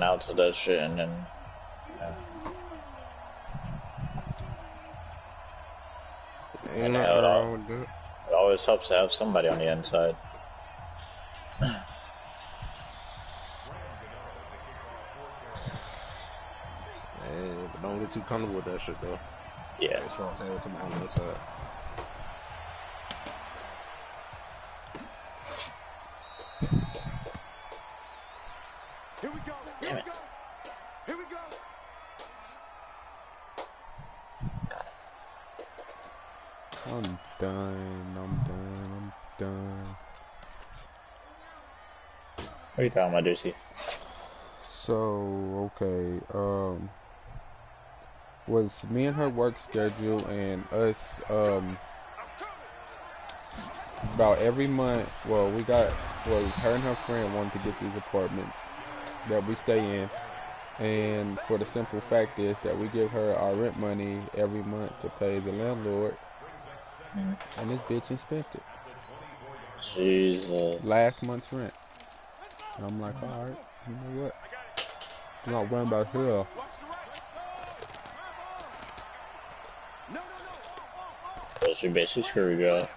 announces that shit, and then Ain't nothing wrong with that. It always helps to have somebody on the inside. Yeah, but don't get too comfortable with that shit though. Yeah. That's what I'm saying with somebody on the inside. Here we go. Here we go. Here we go. I'm done. What are you talking about, Ducey? So, okay, was me and her work schedule and us, about every month, her and her friend wanted to get these apartments that we stay in, and for the simple fact is that we give her our rent money every month to pay the landlord, and this bitch ain't spent it. Jesus. Last month's rent. And I'm like, alright, you know what? I'm not worrying about her. So she basically screwed you up.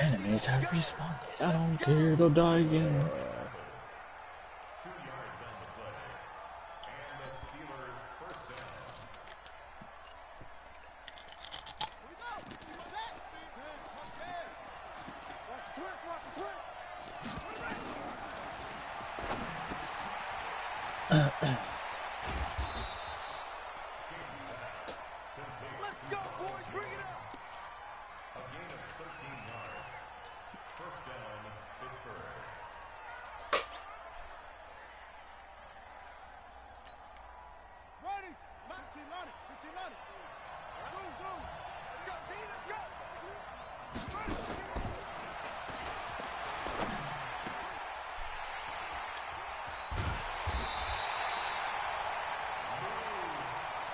Enemies have responded. I don't care, they'll die again.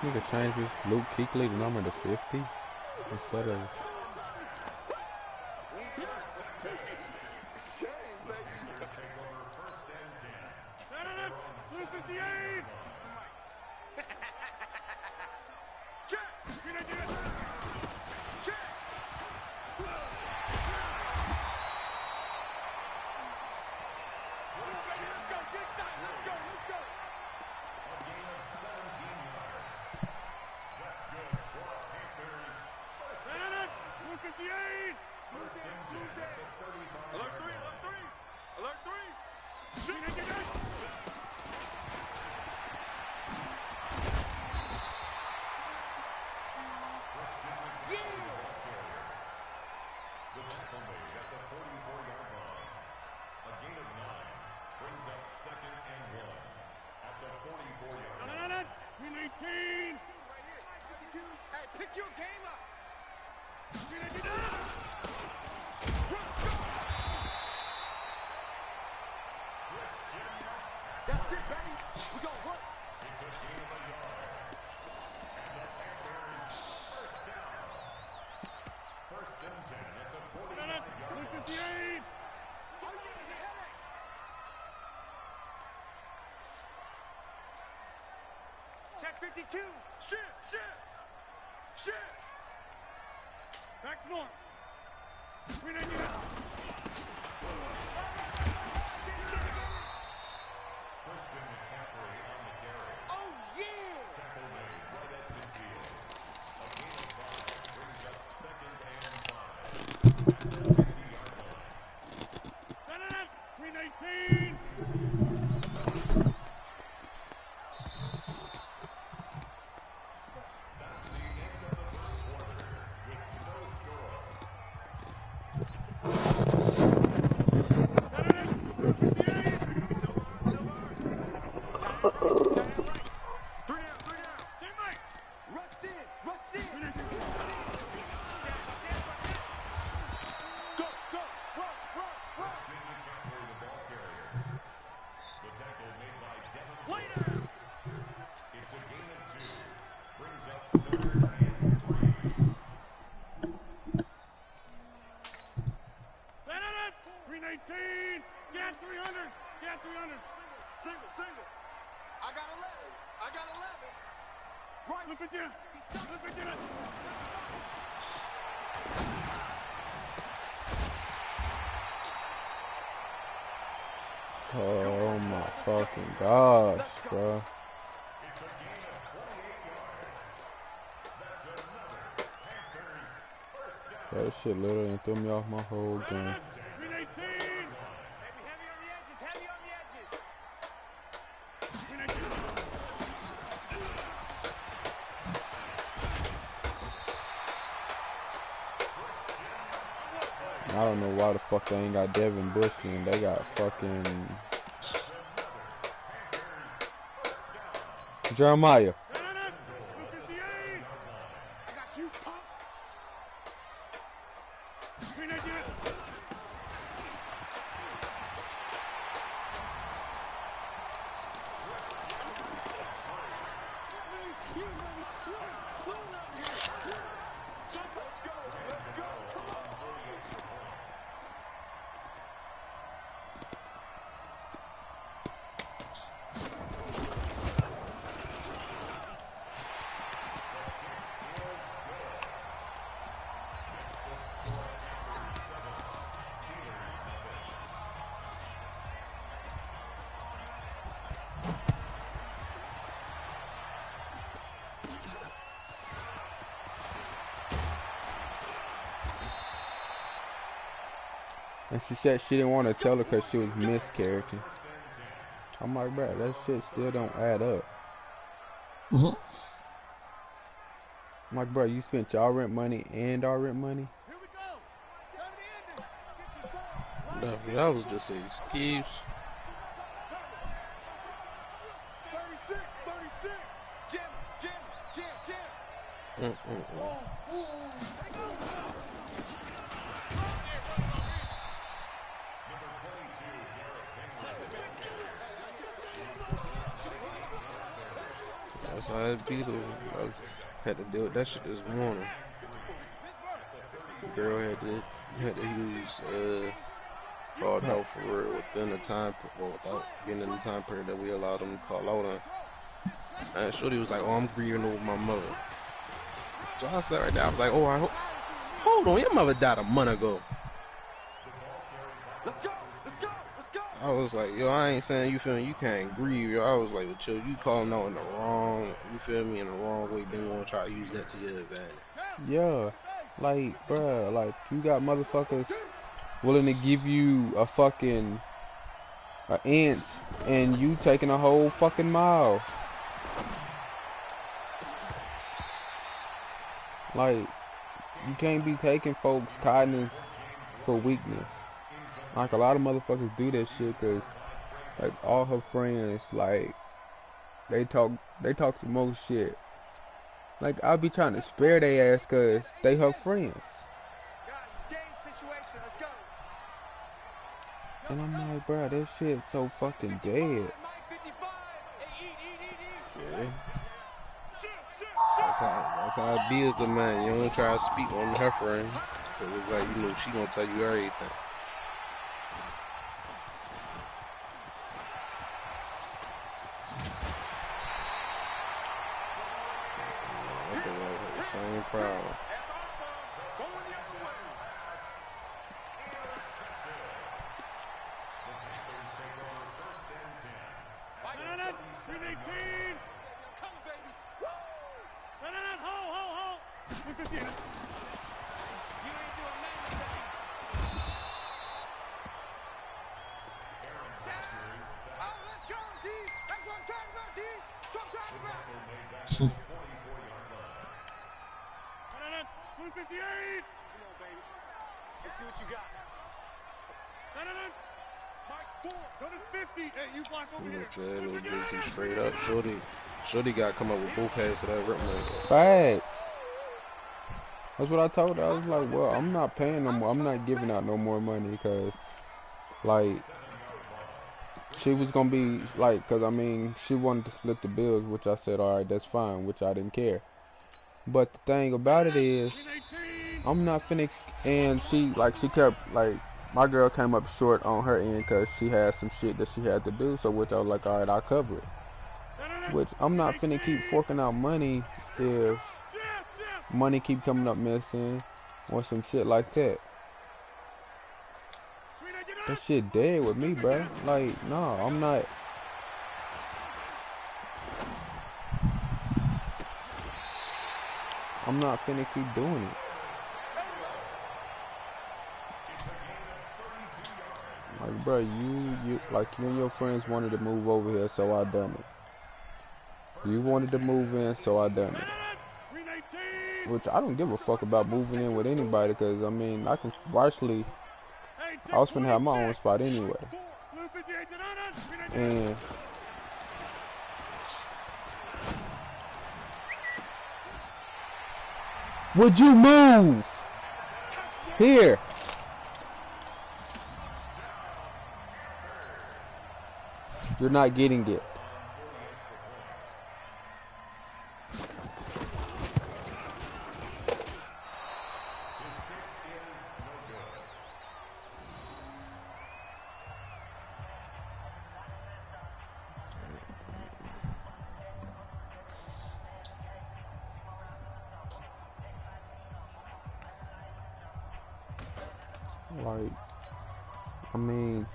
Need to change this Luke Kuechly number to 50 instead of. your game up. That's it, baby. We gonna work. It's a game of a yard. And the Panthers first down. First and 10 at the 45-yard line. Check 52. Shit. Back north. We don't need it. Oh, yeah. Tackle made right at midfield. A gain of 5 brings up 2nd and 5 at the 50-yard line. 319. Single. I got 11. Right. Look at you. Oh my fucking gosh, bro. It's a gain of 28 yards. That's another Panthers first down. That shit literally threw me off my whole game. 319. Heavy on the edges. I don't know why the fuck they ain't got Devin Bush and they got fucking Jeremiah. And she said she didn't want to tell her because she was miscarrying. I'm like, bro, that shit still don't add up. I'm like, bro, you spent y'all rent money and our rent money? No, that was just an excuse. 36. Jim. That's how it be though. Had to deal with that shit this morning. Girl had to use called out for real within the time, well, without getting in the time period that we allowed them to call out on. And Shorty was like, "Oh, I'm grieving over my mother." So I sat right there. I was like, "Oh, hold on, your mother died a month ago." Let's go. I was like, "Yo, I ain't saying you feel me, you can't grieve." Yo, I was like, "Chill, you calling out in the wrong, you feel me, in the wrong way. Then you want to try to use that to your advantage." Yeah, like, bruh, like, you got motherfuckers willing to give you a fucking inch and you taking a whole fucking mile. Like, you can't be taking folks' kindness for weakness. Like, a lot of motherfuckers do that shit because, like, all her friends, like, they talk the most shit. Like, I'll be trying to spare their ass because they her friends. Guys, game situation. Let's go. And I'm like, bro, that shit's so fucking dead. Yeah. That's how it be as the man. You don't try to speak on her friend. Cause it's like, you know, she gonna tell you everything. Same problem. Let's see what you got. Mike 4, go to 50. Hey, you block over here. Little busy straight up. Shorty got to come up with both halves of that rip man. Facts. That's what I told her. I was like, well, I'm not paying no more. I'm not giving out no more money because, like, she was going to be, like, because, I mean, she wanted to split the bills, which I said, all right, that's fine, which I didn't care. But the thing about it is, I'm not finna, and she kept, like, my girl came up short on her end because she had some shit that she had to do, so which I was like, all right, I'll cover it. Which, I'm not finna keep forking out money if money keep coming up missing or some shit like that. That shit dead with me, bro. Like, no, I'm not. I'm not finna keep doing it. Like, bro, you and your friends wanted to move over here, so I done it. You wanted to move in, so I done it. Which I don't give a fuck about moving in with anybody, because, I mean, I can partially, I was finna have my own spot anyway. And would you move? Here. You're not getting it. Like, I mean,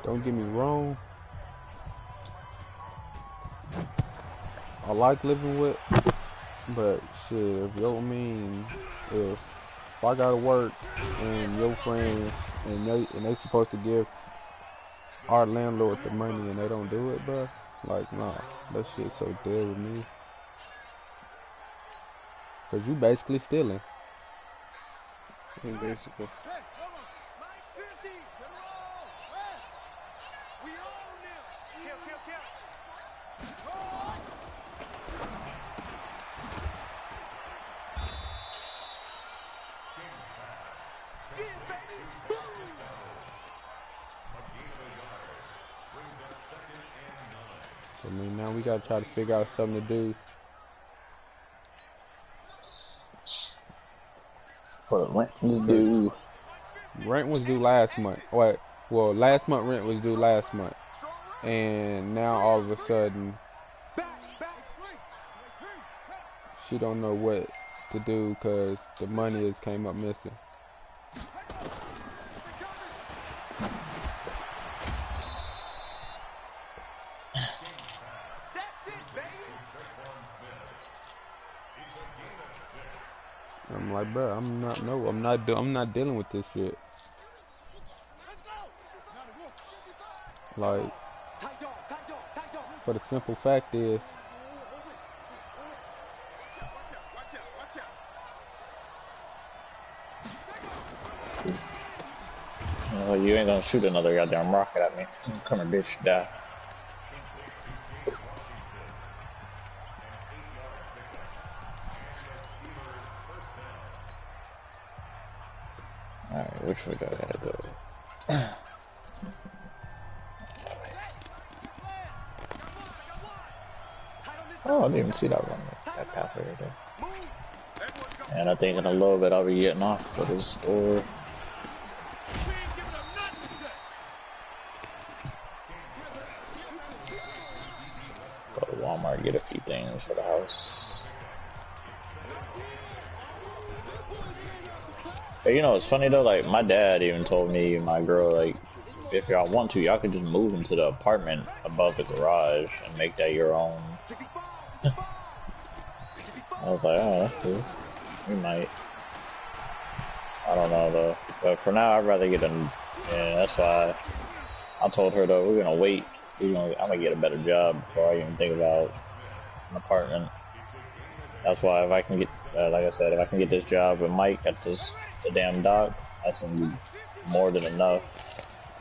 don't get me wrong. I like living with, but shit, if I gotta work and your friends and they supposed to give our landlord the money and they don't do it, bro, like, nah, that shit's so dead with me. Cause you basically stealing. Basically. I mean, now we gotta try to figure out something to do. What rent was due? Rent was due last month. Well, last month rent was due last month, and now all of a sudden she don't know what to do because the money has came up missing. I'm like, bro, I'm not dealing with this shit. Like, for the simple fact is, oh, you ain't gonna shoot another goddamn rocket at me. Come here, bitch, die. Alright, which way do I gotta go? Oh, I didn't even see that one. That pathway right there. And I think in a little bit I'll be getting off for the store. Go to Walmart, get a few things for the house. But you know, it's funny though, like my dad even told me and my girl, like, if y'all want to, y'all could just move into the apartment above the garage and make that your own. I was like, oh, that's cool. We might. I don't know though. But for now, I'd rather get them. Yeah, that's why I told her though, we're gonna wait. I'm gonna get a better job before I even think about an apartment. That's why if I can get, like I said, if I can get this job with Mike at the damn dock, that's gonna be more than enough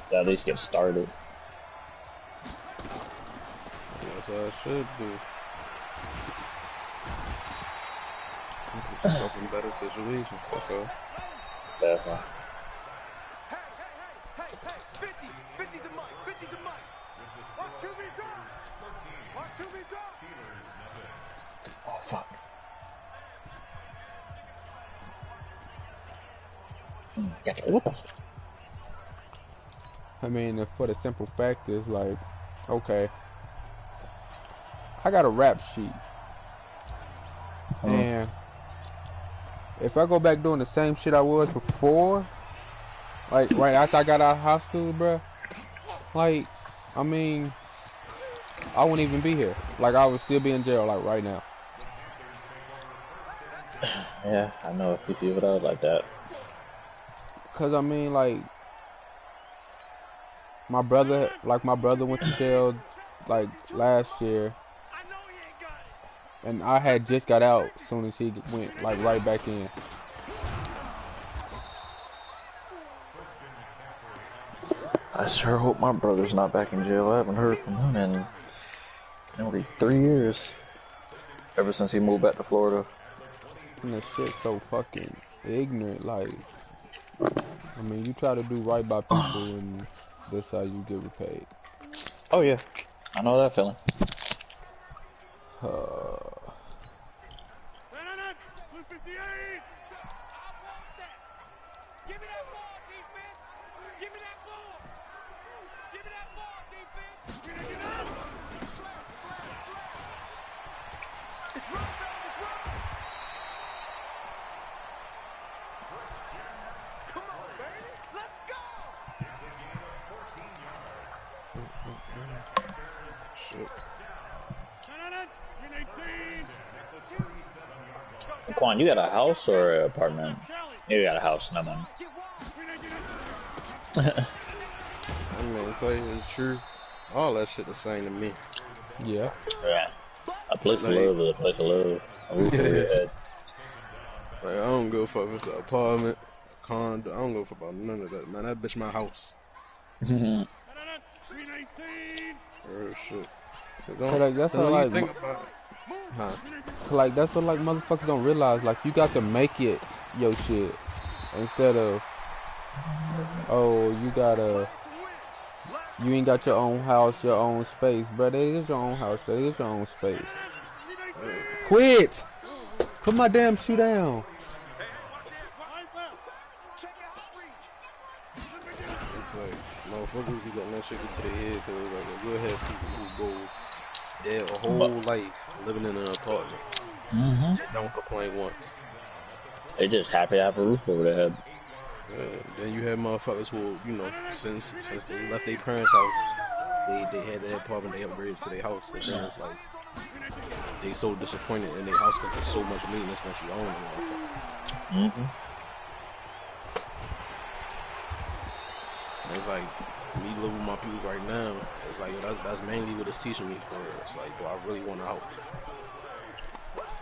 to at least get started. That's what I should do. Put yourself in better situations, that's all. Definitely. Oh, fuck. Gotcha. What the fuck? I mean, for the simple fact is, like, okay, I got a rap sheet. And if I go back doing the same shit I was before, like right after I got out of high school, bruh, like, I mean, I wouldn't even be here. Like, I would still be in jail, like, right now. Yeah, I know a few people that was like that. Cause I mean, like, my brother went to jail, like, last year. And I had just got out as soon as he went, like, right back in. I sure hope my brother's not back in jail. I haven't heard from him in nearly 3 years. Ever since he moved back to Florida. And that shit's so fucking ignorant, like, I mean, you try to do right by people and that's how you get repaid. Oh yeah, I know that feeling. Quan, you got a house or an apartment? You got a house, no money. I mean, tell you the truth, all that shit the same to me. Yeah. Yeah. A place to live is a place to live. A roof over your head. Like, I don't go for if it's an apartment, a condo. I don't go for about none of that, man. That bitch my house. So, shit. like, that's what, like, think about it. Huh? Like, that's what, like, motherfuckers don't realize. Like, you got to make it your shit instead of, oh, you ain't got your own house, your own space, bro. It is your own house. It is your own space. Quit! Put my damn shoe down. It's like, motherfuckers be letting that shit get to their head, cause like, you'll have people who go their whole life living in an apartment. Don't complain once. They just happy to have a roof over their head. Then you have motherfuckers who, you know, since they left their parents' house, they had their apartment, they upgraded to their house, and then it's like they so disappointed in their house because there's so much maintenance once you own it. And it's like me living with my people right now. It's like that's mainly what it's teaching me. For it's like, do I really want to help?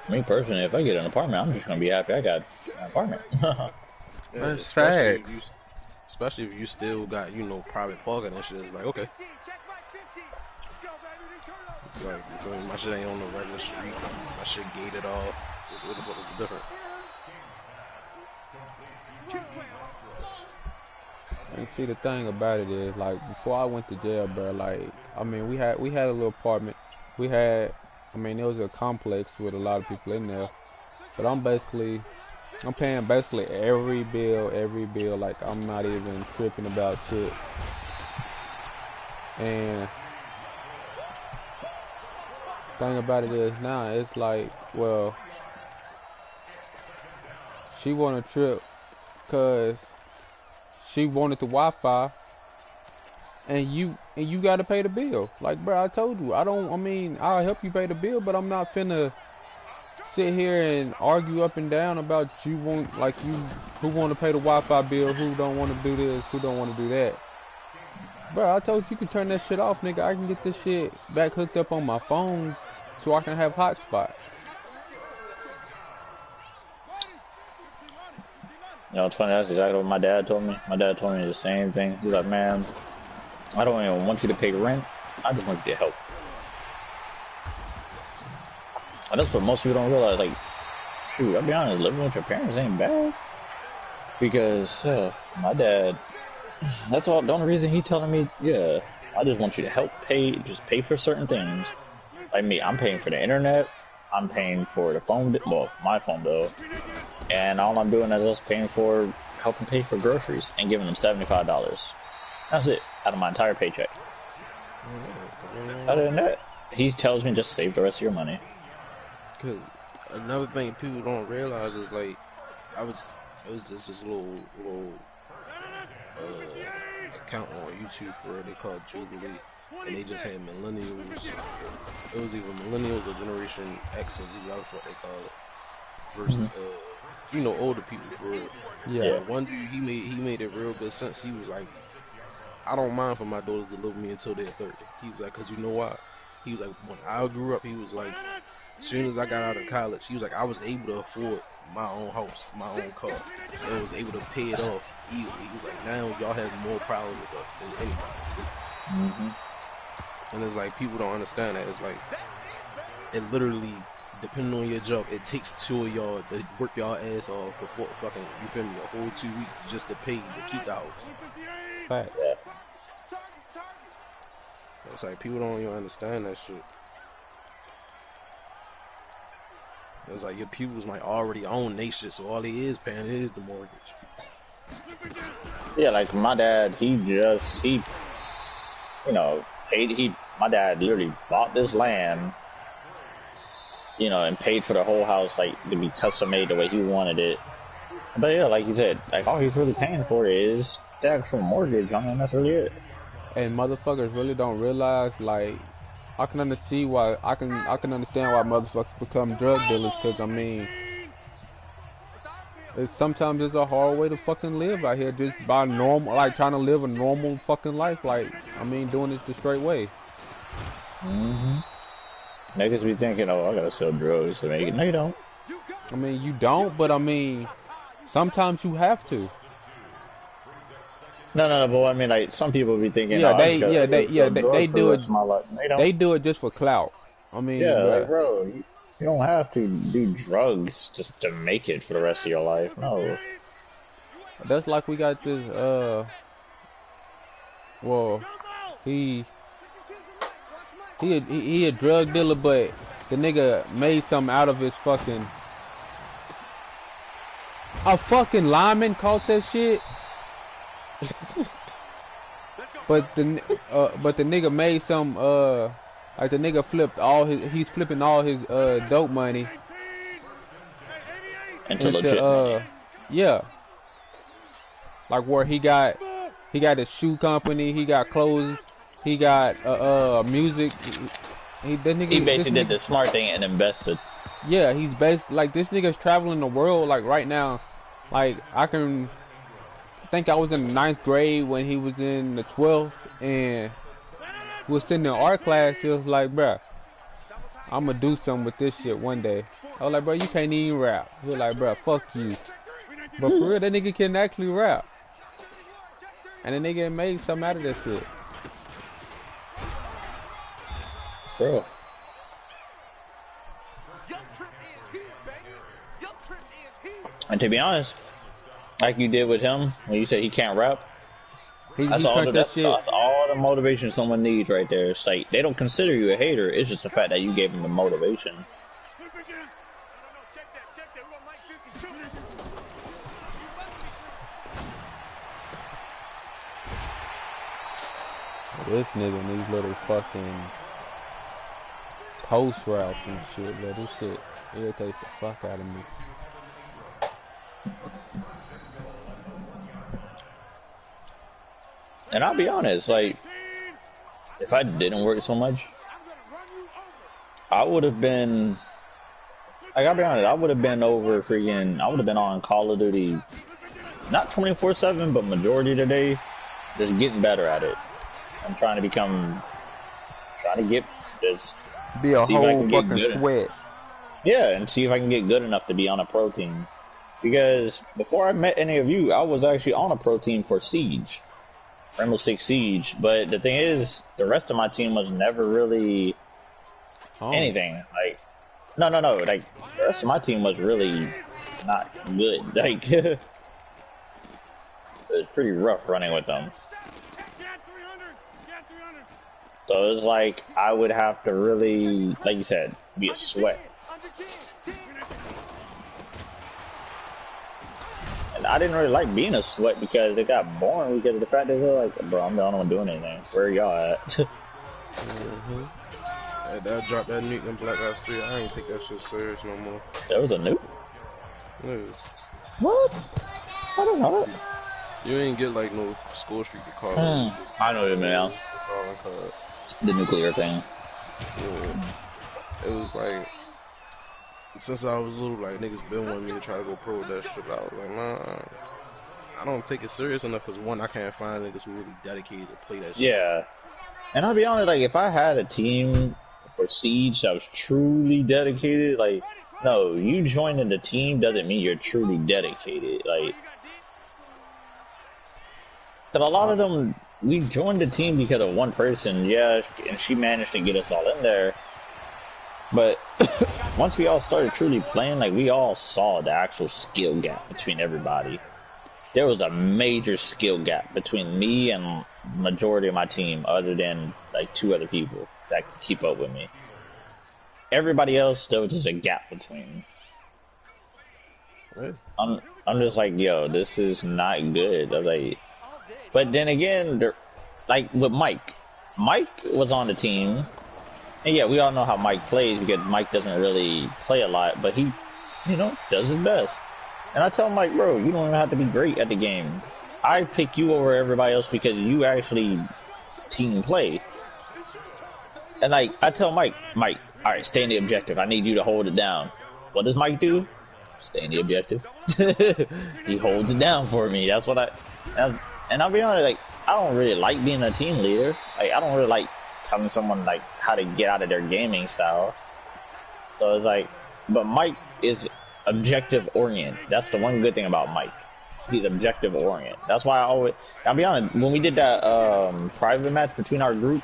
Me personally, if I get an apartment, I'm just gonna be happy I got an apartment. That's facts. Especially if you still got, you know, private parking and shit. It's like, okay. It's like, my shit ain't on the regular street. My shit gated off. What the fuck is different? see, the thing about it is, like, before I went to jail, bro, like, I mean, we had a little apartment. We had, I mean, it was a complex with a lot of people in there. But I'm paying basically every bill. Like, I'm not even tripping about shit. And thing about it is now, it's like, well, she want a trip because she wanted the Wi-Fi, and you got to pay the bill. Like, bro, I told you, I mean, I'll help you pay the bill, but I'm not finna sit here and argue up and down about who want to pay the Wi-Fi bill, who don't want to do this, who don't want to do that. Bro, I told you can turn that shit off, nigga. I can get this shit back hooked up on my phone so I can have hotspot. You know, it's funny, that's exactly what my dad told me. My dad told me the same thing. He's like, man, I don't even want you to pay rent. I just want you to help. And that's what most people don't realize. Like, shoot, I'll be honest, living with your parents ain't bad. Because my dad, that's all. The only reason he telling me, yeah, I just want you to help pay for certain things. Like me, I'm paying for the internet. I'm paying for the phone, well, my phone bill. And all I'm doing is just helping pay for groceries and giving them $75. That's it, out of my entire paycheck. Other than that, he tells me just save the rest of your money. Cause another thing people don't realize is like, it was just this little account on YouTube for it. They called Jubilee, and they just had millennials. It was either millennials or Generation X or Z, that's what they call it. Versus you know, older people for real. Yeah. One dude, he made it real good sense. He was like, I don't mind for my daughters to live with me until they're 30. He was like, cause you know why? He was like, when I grew up, he was like, as soon as I got out of college, he was like, I was able to afford my own house, my own car. I was able to pay it off easily. He was like, now y'all have more problems with us than anybody. And it's like, people don't understand that. It's like, it literally, depending on your job, it takes two of y'all to work y'all ass off before fucking, you feel me, a whole 2 weeks just to pay to keep the house. Fact. It's like, people don't even understand that shit. It's like your pupils might already own they shit, so all he is paying is the mortgage. Yeah, like my dad, my dad literally bought this land, you know, and paid for the whole house, like, to be custom made the way he wanted it. But yeah, like you said, like, all he's really paying for is the actual mortgage on him, that's really it. And motherfuckers really don't realize, like, I can understand why motherfuckers become drug dealers, because I mean, sometimes it's a hard way to fucking live out here, just by normal, like trying to live a normal fucking life, like, I mean, doing it the straight way. Niggas be thinking, oh, I gotta sell drugs to make it. No, you don't. I mean, you don't, but I mean, sometimes you have to. No, but I mean, like, some people be thinking, Yeah, oh, they do it. They do it just for clout. I mean, yeah, like, bro, you don't have to do drugs just to make it for the rest of your life. No. That's like we got this. Well, he a drug dealer, but the nigga made something out of his fucking. A fucking lineman caught that shit. But the nigga made some like the nigga he's flipping all his dope money into legit money. Yeah, like where he got a shoe company, he got clothes, he got music. He basically did the smart thing and invested. Yeah, he's basically like, this nigga's traveling the world like right now. Like, I think I was in the 9th grade when he was in the 12th, and we was sitting in art class. He was like, bruh, I'm gonna do something with this shit one day. I was like, bro, you can't even rap. He was like, bruh, fuck you. But for real, that nigga can actually rap. And the nigga made something out of that shit. Bro. And to be honest, like you did with him, when you said he can't rap, He That's turned that shit. that's all the motivation someone needs right there. It's like they don't consider you a hater. It's just the fact that you gave them the motivation. This nigga and these little fucking post routes and shit, bro. This shit irritates the fuck out of me. And I'll be honest, like, if I didn't work so much, I would have been, like, I'll be honest, I would have been over freaking, I would have been on Call of Duty, not 24/7, but majority of the day, just getting better at it. I'm trying to just be a whole fucking sweat. Yeah, and see if I can get good enough to be on a pro team. Because before I met any of you, I was actually on a pro team for Siege. Rainbow Six Siege. But the thing is, the rest of my team was never really anything. Like, no. Like, the rest of my team was really not good. Like, it was pretty rough running with them. So it's like, I would have to really, like you said, be a sweat. And I didn't really like being a sweat because it got boring because of the fact that they're like, bro, I'm the only one doing anything. Where are y'all at? Hey, that dropped that nuke in Black Ops 3. I ain't take that shit serious no more. There was a nuke? Yeah. What? I don't know. You ain't get like no score streak to call. I know it, man. The nuclear thing. Yeah. It was like, since I was little, like, niggas been wanting me to try to go pro with that shit. I was like, nah, I don't take it serious enough because, one, I can't find niggas who really dedicated to play that shit. Yeah. And I'll be honest, like, if I had a team for Siege that was truly dedicated, like, no, you joining the team doesn't mean you're truly dedicated. Like, but a lot of them, we joined the team because of one person, yeah, and she managed to get us all in there. But once we all started truly playing, like, we all saw the actual skill gap between everybody. There was a major skill gap between me and majority of my team, other than like 2 other people that could keep up with me. Everybody else, there was just a gap between. Right. I'm just like, yo, this is not good. I was like, but then again, like with Mike was on the team. And yeah, we all know how Mike plays because Mike doesn't really play a lot, but he, you know, does his best. And I tell Mike, bro, you don't even have to be great at the game. I pick you over everybody else because you actually team play. And like, I tell Mike, all right, stay in the objective. I need you to hold it down. What does Mike do? Stay in the objective. He holds it down for me. That's what and I'll be honest, like, I don't really like being a team leader. Like, I don't really like telling someone like how to get out of their gaming style. So it's like, but Mike is objective oriented. That's the one good thing about Mike. He's objective oriented. That's why I'll be honest, when we did that private match between our group,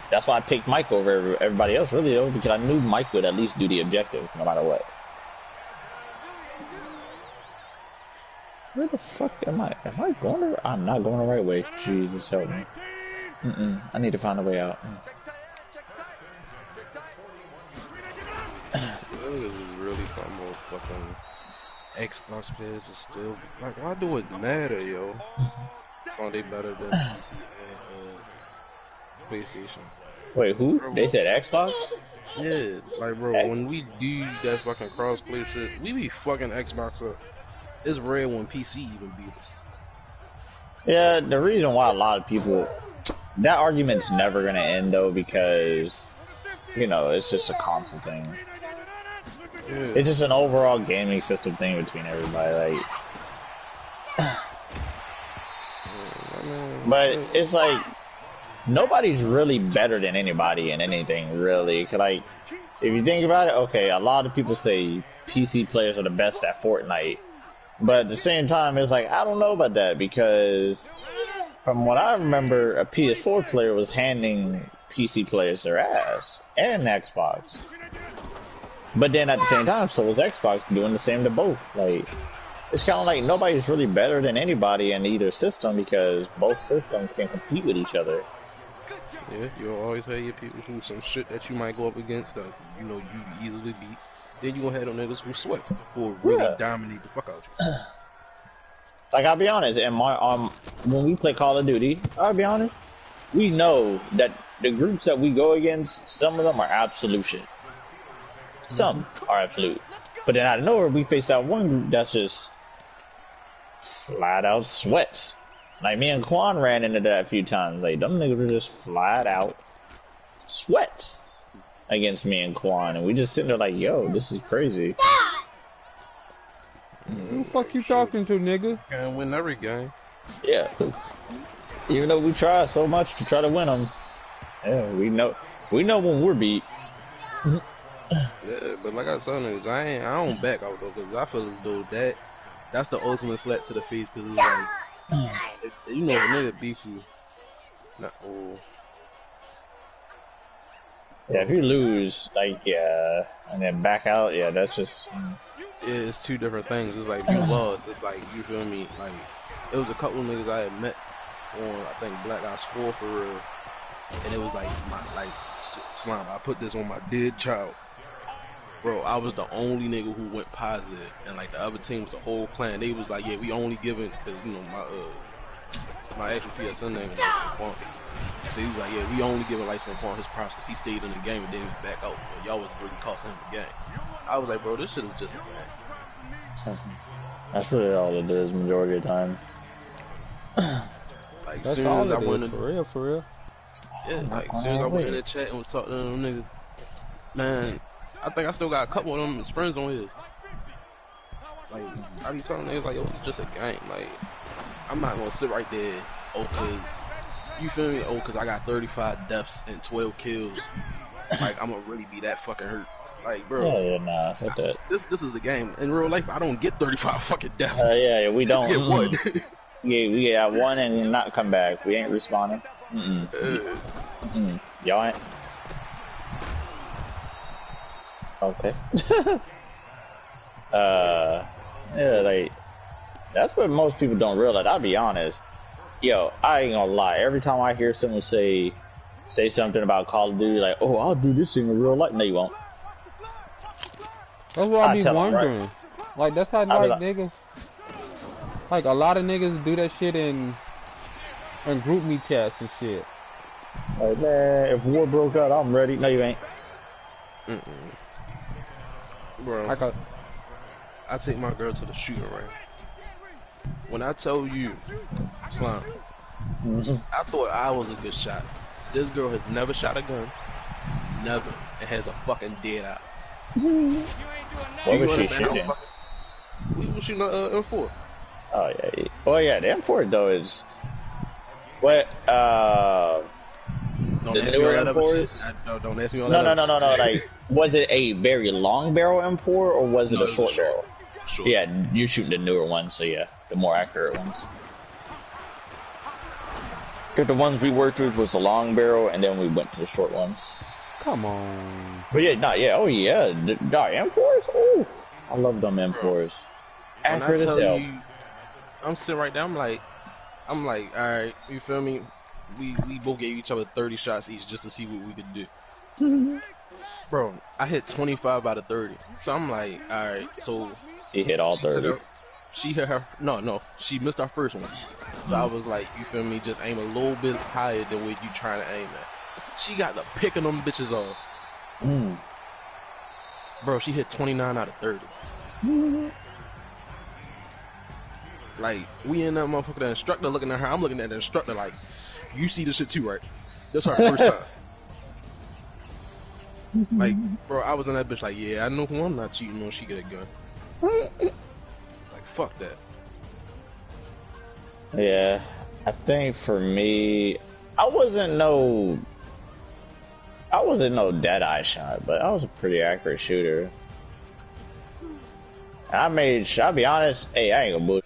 that's why I picked Mike over everybody else, really, though, because I knew Mike would at least do the objective no matter what. Where the fuck am I? Am I going the? I'm not going the right way. Jesus help me. I need to find a way out. Niggas is really talking about fucking Xbox players is still like, why do it matter, yo? Oh, they better than PC and PlayStation. Wait, who? They said Xbox? Yeah, like, bro, when we do that fucking crossplay shit, we be fucking Xbox up. It's rare when PC even beat us. Yeah, the reason why a lot of people, that argument's never gonna end though, because, you know, it's just a constant thing. Yeah. It's just an overall gaming system thing between everybody, like. But it's like, nobody's really better than anybody in anything, really. 'Cause, like, if you think about it, okay, a lot of people say PC players are the best at Fortnite. But at the same time, it's like, I don't know about that, because from what I remember, a PS4 player was handing PC players their ass, and Xbox. But then at the same time, so was Xbox doing the same to both. Like, it's kind of like nobody's really better than anybody in either system because both systems can compete with each other. Yeah, you'll always have your people who some shit that you might go up against that you know you easily beat. Then you gonna have them niggas who sweat who really dominate the fuck out you. Like I'll be honest, and when we play Call of Duty, I'll be honest, we know that the groups that we go against, some of them are absolute shit. Some are absolute. But then out of nowhere, we face that one group that's just flat out sweats. Like me and Quan ran into that a few times. Like them niggas were just flat out sweats against me and Quan, and we just sitting there like, yo, this is crazy. Who the fuck you talking to, nigga? Can't win every game. Yeah. Even though we try so much to try to win them, yeah, we know when we're beat. Yeah, but like I told niggas, I don't back out though, because I feel as though that's the ultimate slap to the face, because it's like, you know, if a nigga beat you, yeah, if you lose, like, yeah, and then back out, yeah, that's just... It's two different things. It's like, if you lost, it's like, you feel me, like, it was a couple of niggas I had met on, I think, Black Ops 4 for real, and it was like, Slime, I put this on my dead child. Bro, I was the only nigga who went positive, and like the other team was a whole clan. They was like, yeah, we only giving, cause you know my actual PSN name was License Quan. They was like, yeah, we only giving License Quan his props because he stayed in the game and then he was back out. And y'all was really costing him the game. I was like, bro, this shit is just a game. That's really all it is majority of the time. Like That's soon all as I it went is, in, for real. yeah, like as soon as I went in the chat and was talking to them niggas, man. I think I still got a couple of them as friends on his. Like, I be telling niggas like, yo, it's just a game. Like, I'm not gonna sit right there, cause, you feel me? Cause I got 35 deaths and 12 kills. Like, I'm gonna really be that fucking hurt. Like, bro. Yeah, nah, fuck that. This is a game. In real life, I don't get 35 fucking deaths. Yeah, we don't. Get one. Yeah, we get one and not come back. We ain't responding. Y'all ain't. Okay. Yeah, like, that's what most people don't realize. I'll be honest. Yo, I ain't gonna lie. Every time I hear someone say something about Call of Duty, like, oh, I'll do this in real life. No, you won't. That's what I be tell 'em, wondering. right? Like, that's how, like, niggas, like, a lot of niggas do that shit in group me chats and shit. Like, man, if war broke out, I'm ready. No, you ain't. Bro, I take my girl to the shooting range. When I tell you, Slime, I thought I was a good shot. This girl has never shot a gun, never, and has a fucking dead eye. What was she shooting? We was shooting M4. Oh yeah. Oh yeah, the M4 though is what Don't the ask me newer all that other M4s? shit. Don't ask me all that. No. Like, was it a very long barrel M4 or was it a short barrel? Short. Yeah, you're shooting the newer ones, so yeah, the more accurate ones. Because the ones we worked with was the long barrel, and then we went to the short ones. Come on. But yeah, oh yeah, the M4s. Oh, I love them M4s. Accurate as hell. I'm sitting right there. I'm like, all right, you feel me? We both gave each other 30 shots each just to see what we could do. Bro, I hit 25 out of 30. So I'm like, all right, so He hit all 30. She hit her. No, she missed our first one. So I was like, you feel me? Just aim a little bit higher than what you trying to aim at. She got the picking them bitches off. Bro, she hit 29 out of 30. Like, we in that motherfucker, the instructor looking at her. I'm looking at the instructor like, you see this shit too, right? That's our first time. Like, bro, I was in that bitch like, yeah, I know who I'm not cheating on. She get a gun. Like, fuck that. Yeah, I think for me, I wasn't no dead eye shot, but I was a pretty accurate shooter. I'll be honest, hey, I ain't gonna bullshit.